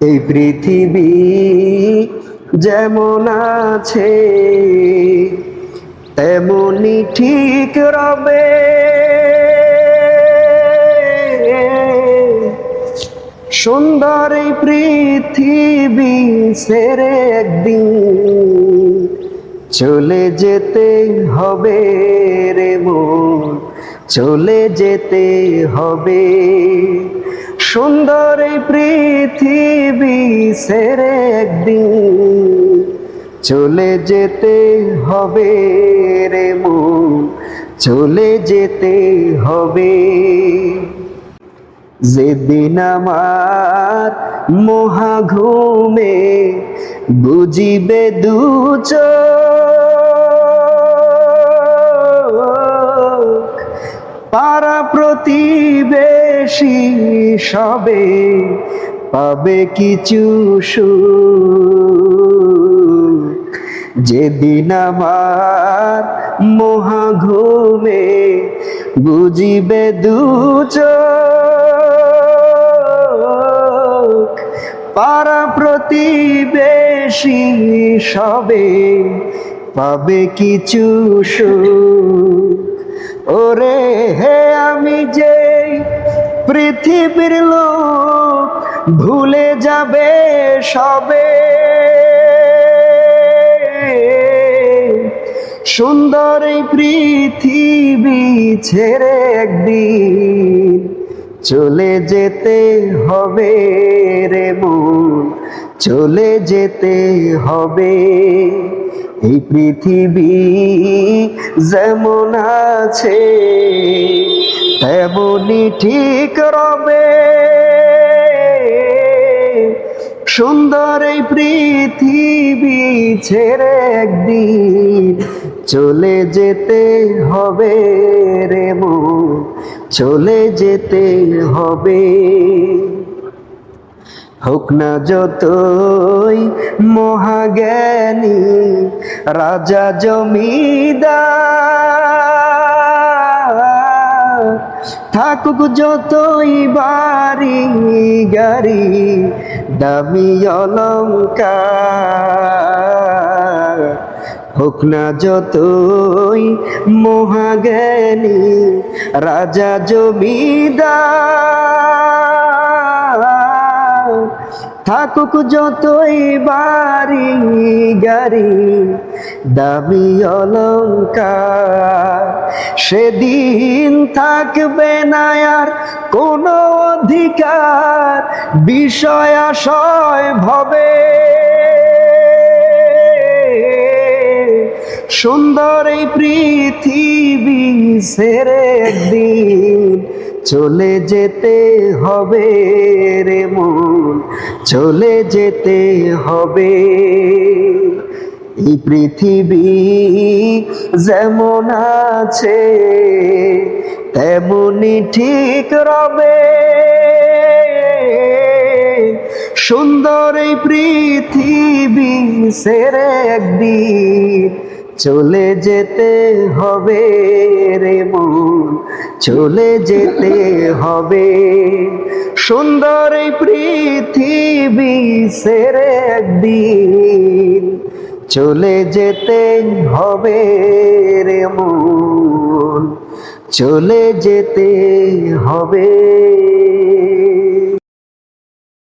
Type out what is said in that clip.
এই পৃথিবী যেমন আছে তেমনি ঠিক রবে। সুন্দর এই পৃথিবী ছেড়ে একদিন চলে যেতে হবে রে মন, চলে যেতে হবে। সুন্দর এই পৃথিবী ছেড়ে একদিন চলে যেতে হবে রে মন, চলে যেতে হবে। যেদিন আমার মহাঘুমে বুঝিবে দু চোখ, পাড়া প্রতিবেশী সবে পাবে কিছু সুখ। যেদিন আমার মহাঘুমে বুঝিবে দু চোখ, পাড়া প্রতিবেশী সবে পাবে কিছু সুখ। ওরে হে আমি যে পৃথিবীর লোক ভুলে যাবে সবে। সুন্দর এই পৃথিবী ছেড়ে একদিন চলে যেতে হবে রে মন, চলে যেতে হবে। এই পৃথিবী যেমন আছে তেমনি ঠিক রবে। সুন্দর এই পৃথিবী ছেড়ে একদিন চলে যেতে হবে রে মন, চলে যেতে হবে। হোক না যতই মহাজ্ঞানী রাজা জমিদার, থাকুক যতই বাড়ি গাড়ি দামি অলংকার, হোক না যতই মহাজ্ঞানী রাজা জমিদার, থাকুক যতই বাড়ি গাড়ি দামি অলংকার, সেদিন থাকবে না আর কোনো অধিকার বিষয় আশয় ভবে। সুন্দর এই পৃথিবী ছেড়ে একদিন চলে যেতে হবে রে মন, চলে যেতে হবে। এই পৃথিবী যেমন আছে তেমনি ঠিক রবে। সুন্দর এই পৃথিবী ছেড়ে একদিন চলে যেতে হবে রে মন, চলে যেতে হবে। সুন্দর এই পৃথিবী ছেড়ে একদিন চলে যেতে হবে রে মন, চলে যেতে হবে।